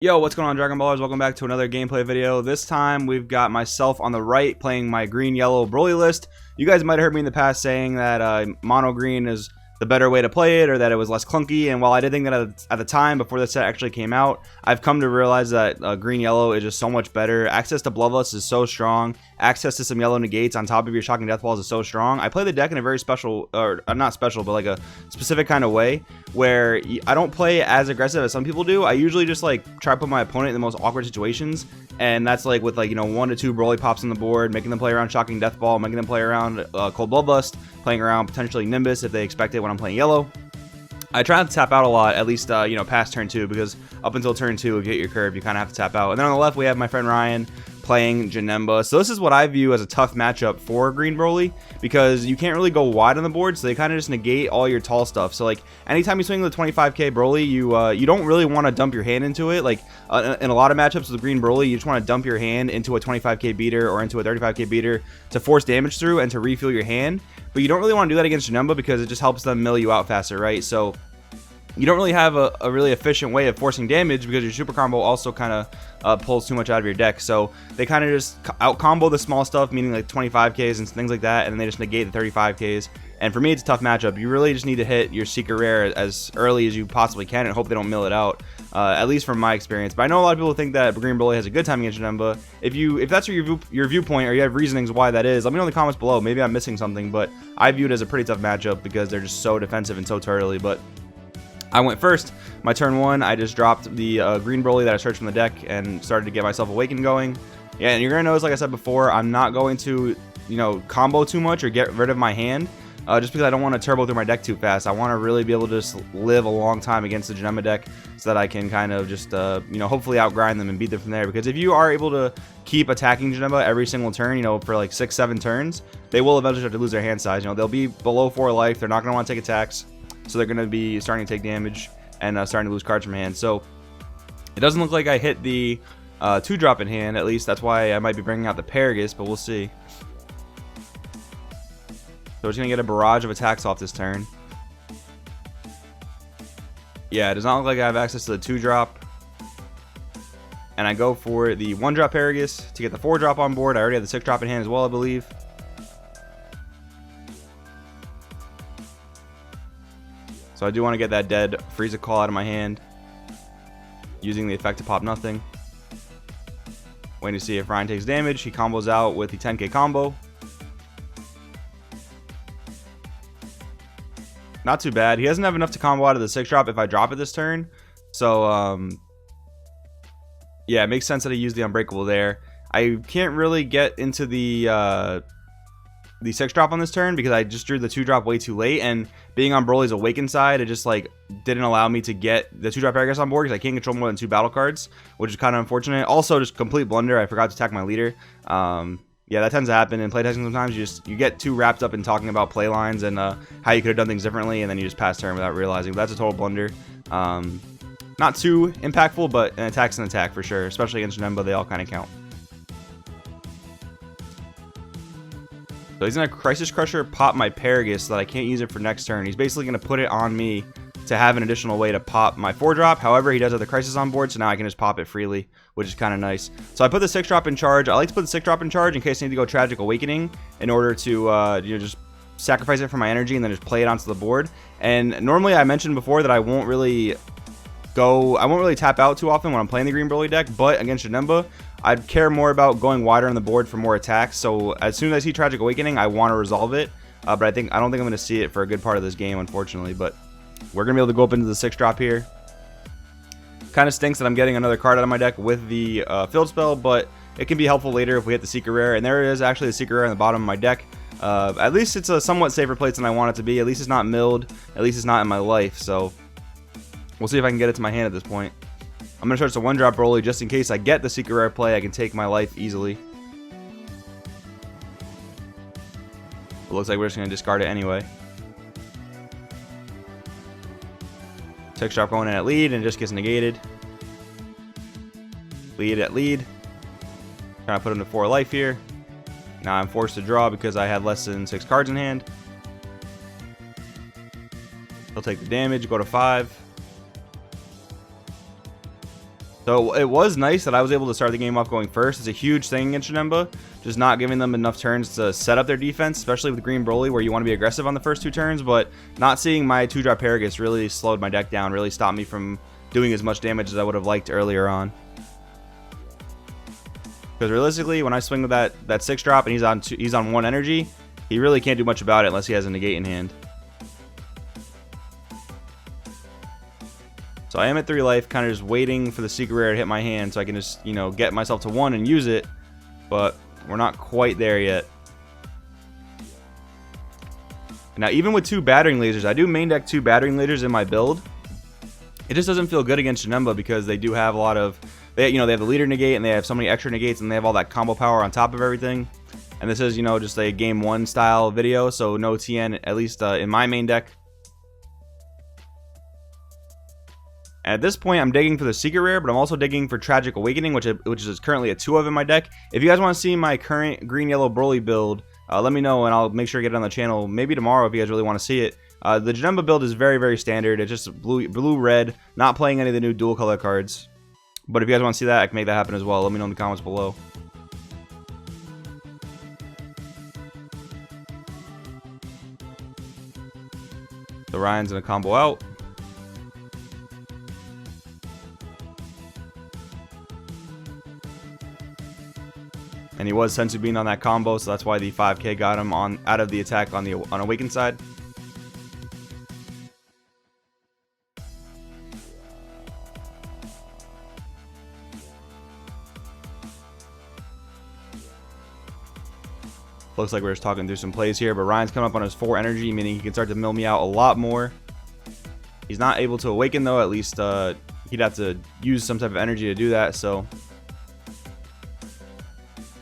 Yo, what's going on, Dragon Ballers? Welcome back to another gameplay video. This time we've got myself on the right playing my green-yellow Broly list. You guys might have heard me in the past saying that mono green is the better way to play it, or that it was less clunky. And while I did think that at the time before the set actually came out, I've come to realize that green-yellow is just so much better. Access to Bloodlust is so strong. Access to some yellow negates on top of your shocking death balls is so strong. I play the deck in a very special, or not special, but like a specific kind of way, where I don't play as aggressive as some people do. I usually just like try to put my opponent in the most awkward situations, and that's like with like, you know, 1 to 2 Broly pops on the board, making them play around shocking death ball, making them play around cold bloodlust, playing around potentially Nimbus if they expect it when I'm playing yellow. I try not to tap out a lot, at least you know, past turn 2, because up until turn 2, if you hit your curve, you kind of have to tap out. And then on the left, we have my friend Ryan playing Janemba. So this is what I view as a tough matchup for Green Broly, because you can't really go wide on the board, so they kind of just negate all your tall stuff. So like anytime you swing the 25k Broly, you don't really want to dump your hand into it. Like in a lot of matchups with Green Broly, you just want to dump your hand into a 25k beater or into a 35k beater to force damage through and to refuel your hand. But you don't really want to do that against Janemba because it just helps them mill you out faster, right? So you don't really have a really efficient way of forcing damage because your super combo also kind of pulls too much out of your deck. So they kind of just out combo the small stuff, meaning like 25ks and things like that, and then they just negate the 35ks. And for me, it's a tough matchup. You really just need to hit your secret rare as early as you possibly can and hope they don't mill it out, at least from my experience. But I know a lot of people think that Green Broly has a good time against Janemba. If that's your viewpoint, or you have reasonings why that is, let me know in the comments below. Maybe I'm missing something, but I view it as a pretty tough matchup because they're just so defensive and so turtly. But I went first. My turn 1, I just dropped the Green Broly that I searched from the deck and started to get myself Awaken going. Yeah, and you're going to notice, like I said before, I'm not going to, you know, combo too much or get rid of my hand, just because I don't want to turbo through my deck too fast. I want to really be able to just live a long time against the Janemba deck so that I can kind of just, you know, hopefully outgrind them and beat them from there. Because if you are able to keep attacking Janemba every single turn, you know, for like 6-7 turns, they will eventually start to lose their hand size. You know, they'll be below 4 life. They're not going to want to take attacks. So they're going to be starting to take damage and starting to lose cards from hand. So it doesn't look like I hit the 2-drop in hand. At least that's why I might be bringing out the Paragus, but we'll see. So we're just going to get a barrage of attacks off this turn. Yeah, it does not look like I have access to the 2-drop. And I go for the 1-drop Paragus to get the 4-drop on board. I already have the 6-drop in hand as well, I believe. So I do want to get that dead Frieza call out of my hand, using the effect to pop nothing. Waiting to see if Ryan takes damage. He combos out with the 10k combo. Not too bad. He doesn't have enough to combo out of the 6-drop if I drop it this turn. So, yeah, it makes sense that he used the Unbreakable there. I can't really get into the 6-drop on this turn because I just drew the 2-drop way too late, and being on Broly's Awaken side, it just like didn't allow me to get the 2-drop Paragus on board because I can't control more than 2 battle cards, which is kind of unfortunate. Also, just complete blunder. I forgot to attack my leader. Yeah, that tends to happen in playtesting sometimes. You get too wrapped up in talking about play lines and how you could have done things differently, and then you just pass turn without realizing. But that's a total blunder. Not too impactful, but an attack's an attack for sure, especially against Janemba. They all kind of count. So he's going to Crisis Crusher pop my Paragus so that I can't use it for next turn. He's basically going to put it on me to have an additional way to pop my 4-drop. However, he does have the Crisis on board, so now I can just pop it freely, which is kind of nice. So I put the 6-drop in charge. I like to put the 6-drop in charge in case I need to go Tragic Awakening in order to you know, just sacrifice it for my energy and then just play it onto the board. And normally I mentioned before that I won't really tap out too often when I'm playing the Green Broly deck, but against Janemba, I'd care more about going wider on the board for more attacks. So as soon as I see Tragic Awakening, I want to resolve it. But I don't think I'm going to see it for a good part of this game, unfortunately. But we're going to be able to go up into the 6-drop here. Kind of stinks that I'm getting another card out of my deck with the Field Spell, but it can be helpful later if we hit the Secret Rare. And there is actually a Secret Rare on the bottom of my deck. At least it's a somewhat safer place than I want it to be. At least it's not milled. At least it's not in my life. So we'll see if I can get it to my hand at this point. I'm going to search the 1-drop Broly just in case I get the Secret Rare play. I can take my life easily. It looks like we're just going to discard it anyway. 6-drop going in at lead and it just gets negated. Lead at lead. Trying to put him to 4 life here. Now I'm forced to draw because I had less than 6 cards in hand. He'll take the damage, go to 5. So it was nice that I was able to start the game off going first. It's a huge thing against Janemba, just not giving them enough turns to set up their defense, especially with Green Broly, where you want to be aggressive on the first 2 turns. But not seeing my 2-drop Paragus really slowed my deck down, really stopped me from doing as much damage as I would have liked earlier on. Because realistically, when I swing with that 6-drop and he's on 1 energy, he really can't do much about it unless he has a negate in hand. So I am at 3 life, kind of just waiting for the secret rare to hit my hand so I can just, you know, get myself to 1 and use it. But we're not quite there yet. Now, even with 2 battering lasers, I do main deck 2 battering lasers in my build. It just doesn't feel good against Janemba because they do have a lot of, they have the leader negate and they have so many extra negates and they have all that combo power on top of everything. And this is, you know, just a game 1 style video, so no TN, at least in my main deck. At this point, I'm digging for the secret rare, but I'm also digging for Tragic Awakening, which is currently a 2 of in my deck. If you guys want to see my current green-yellow Broly build, let me know, and I'll make sure to get it on the channel, maybe tomorrow if you guys really want to see it. The Janemba build is very, very standard. It's just blue-red, not playing any of the new dual-color cards. But if you guys want to see that, I can make that happen as well. Let me know in the comments below. So Ryan's going to combo out. And he was Sensu Bean on that combo, so that's why the 5k got him out of the attack on Awakened side. Looks like we're just talking through some plays here, but Ryan's coming up on his 4 energy, meaning he can start to mill me out a lot more. He's not able to awaken though, at least he'd have to use some type of energy to do that, so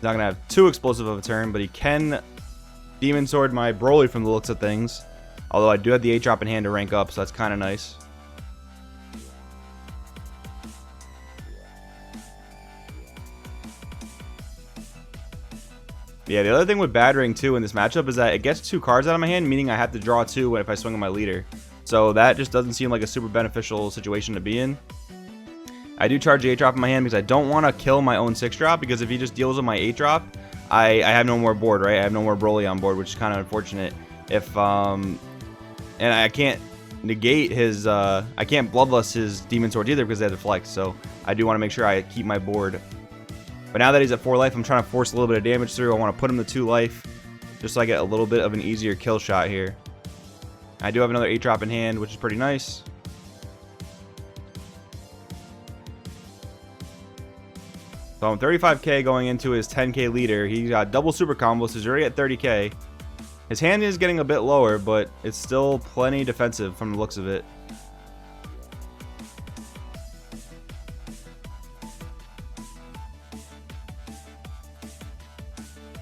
not gonna have too explosive of a turn, but he can Demon Sword my Broly from the looks of things. Although I do have the 8-drop in hand to rank up, so that's kind of nice. Yeah, the other thing with battering too in this matchup is that it gets 2 cards out of my hand, meaning I have to draw 2 if I swing on my leader. So that just doesn't seem like a super beneficial situation to be in. I do charge the 8-drop in my hand because I don't want to kill my own 6-drop, because if he just deals with my 8-drop, I have no more board, right? I have no more Broly on board, which is kind of unfortunate. If and I can't negate his I can't Bloodlust his Demon Swords either because they have deflect, so I do want to make sure I keep my board. But now that he's at 4 life, I'm trying to force a little bit of damage through. I want to put him to 2 life just so I get a little bit of an easier kill shot here. I do have another 8-drop in hand, which is pretty nice. So I'm 35k going into his 10k leader. He's got double super combos, so he's already at 30k. His hand is getting a bit lower, but it's still plenty defensive from the looks of it.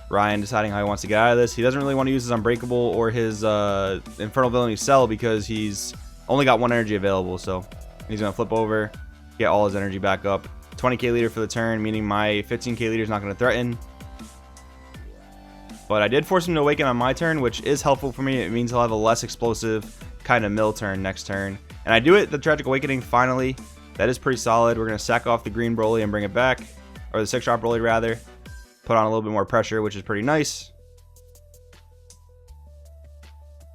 Ryan deciding how he wants to get out of this. He doesn't really want to use his Unbreakable or his Infernal Villainy Cell because he's only got 1 energy available. So he's going to flip over, get all his energy back up. 20k leader for the turn, meaning my 15k leader is not going to threaten. But I did force him to awaken on my turn, which is helpful for me. It means he'll have a less explosive kind of mill turn next turn. And I do it, the Tragic Awakening, finally. That is pretty solid. We're going to sack off the green Broly and bring it back. Or the 6-drop Broly, rather. Put on a little bit more pressure, which is pretty nice.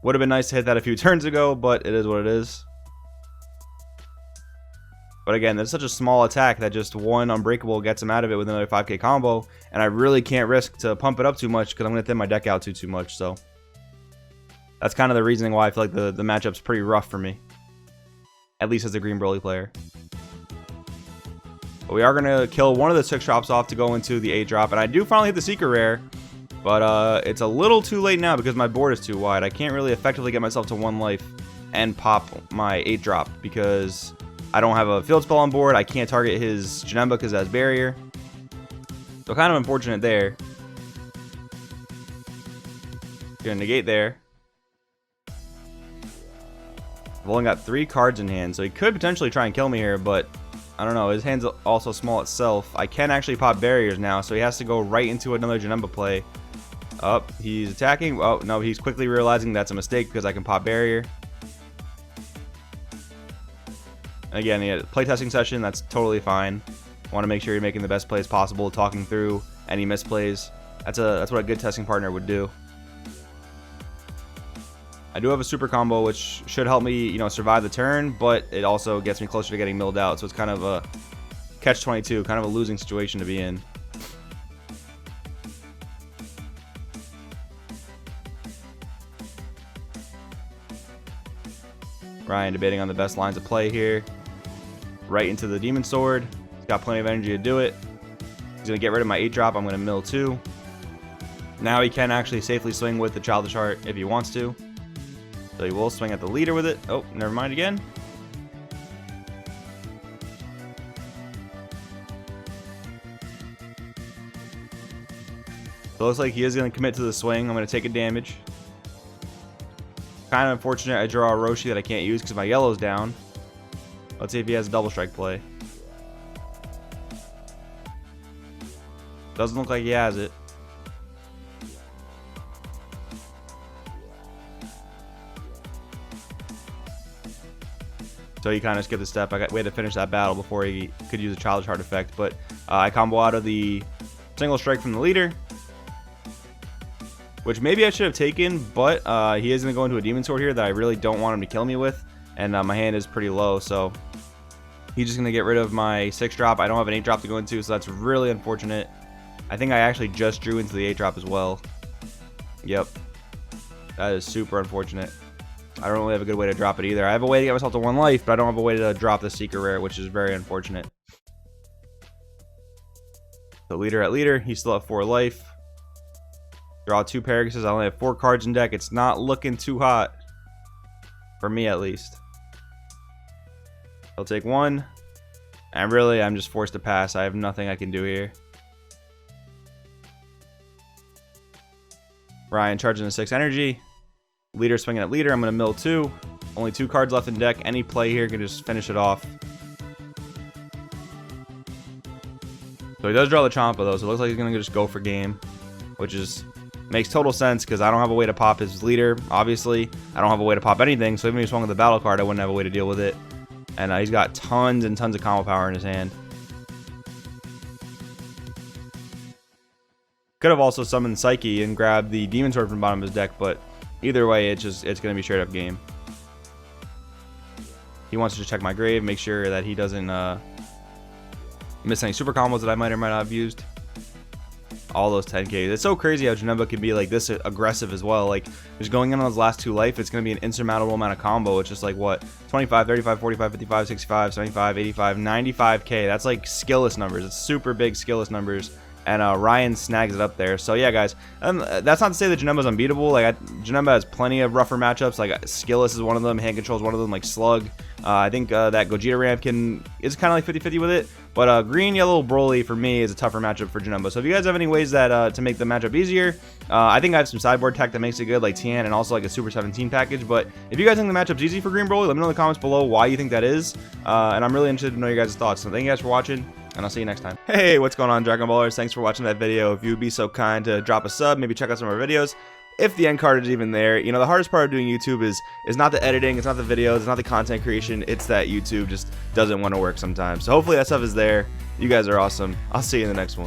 Would have been nice to hit that a few turns ago, but it is what it is. But again, that's such a small attack that just 1 Unbreakable gets him out of it with another 5k combo. And I really can't risk to pump it up too much because I'm going to thin my deck out too much. So that's kind of the reasoning why I feel like the matchup's pretty rough for me. At least as a green Broly player. But we are going to kill one of the 6-drops off to go into the 8-drop. And I do finally hit the secret rare. But it's a little too late now because my board is too wide. I can't really effectively get myself to 1 life and pop my 8-drop because I don't have a field spell on board. I can't target his Janemba because it has barrier. So kind of unfortunate there. Gonna negate there. I've only got 3 cards in hand, so he could potentially try and kill me here, but I don't know. His hand's also small itself. I can actually pop barriers now, so he has to go right into another Janemba play. Up, he's attacking. Oh, no, he's quickly realizing that's a mistake because I can pop barrier. Again, yeah, playtesting session, that's totally fine. Want to make sure you're making the best plays possible, talking through any misplays. That's what a good testing partner would do. I do have a super combo, which should help me, you know, survive the turn, but it also gets me closer to getting milled out. So it's kind of a catch-22, kind of a losing situation to be in. Ryan debating on the best lines of play here. Right into the Demon Sword. He's got plenty of energy to do it. He's going to get rid of my 8-drop. I'm going to mill 2. Now he can actually safely swing with the Childish Heart if he wants to. So he will swing at the leader with it. Oh, never mind again. So it looks like he is going to commit to the swing. I'm going to take a damage. Kind of unfortunate I draw a Roshi that I can't use because my yellow's down. Let's see if he has a double strike play. Doesn't look like he has it. So he kind of skipped a step. We had to finish that battle before he could use a Childish Heart effect. But I combo out of the single strike from the leader, which maybe I should have taken, but he is going to go into a Demon Sword here that I really don't want him to kill me with. And my hand is pretty low, so he's just going to get rid of my 6-drop. I don't have an 8-drop to go into, so that's really unfortunate. I think I actually just drew into the 8-drop as well. Yep. That is super unfortunate. I don't really have a good way to drop it either. I have a way to get myself to 1 life, but I don't have a way to drop the Secret Rare, which is very unfortunate. The leader at leader, he's still at 4 life. Draw 2 Paraguses. I only have 4 cards in deck. It's not looking too hot. For me, at least. I'll take 1. And really, I'm just forced to pass. I have nothing I can do here. Ryan charging a 6 energy. Leader swinging at leader. I'm going to mill 2. Only 2 cards left in deck. Any play here can just finish it off. So he does draw the Champa, though. So it looks like he's going to just go for game. Which is... makes total sense because I don't have a way to pop his leader, obviously. I don't have a way to pop anything, so even if he swung with the battle card, I wouldn't have a way to deal with it. And he's got tons and tons of combo power in his hand. Could have also summoned Psyche and grabbed the Demon Sword from the bottom of his deck, but either way, it's going to be straight up game. He wants to just check my grave, make sure that he doesn't miss any super combos that I might or might not have used. All those 10Ks. It's so crazy how Janemba can be like this aggressive as well. Like just going in on those last 2 life, it's going to be an insurmountable amount of combo. It's just like what, 25, 35, 45, 55, 65, 75, 85, 95K. That's like skillless numbers. It's super big skillless numbers. And Ryan snags it up there. So yeah, guys, that's not to say that Janemba's unbeatable. Like Janemba has plenty of rougher matchups. Like skillless is one of them. Hand control is one of them. Like Slug. I think that Gogeta ramp is kind of like 50-50 with it. But green, yellow, Broly for me is a tougher matchup for Janemba. So if you guys have any ways that to make the matchup easier, I think I have some sideboard tech that makes it good, like Tian and also like a Super 17 package. But if you guys think the matchup's easy for green Broly, let me know in the comments below why you think that is. And I'm really interested to know your guys' thoughts. So thank you guys for watching, and I'll see you next time. Hey, what's going on, Dragon Ballers? Thanks for watching that video. If you'd be so kind to drop a sub, maybe check out some of our videos. If the end card is even there. You know, the hardest part of doing YouTube is not the editing, it's not the videos, it's not the content creation, it's that YouTube just doesn't want to work sometimes. So hopefully that stuff is there. You guys are awesome. I'll see you in the next one.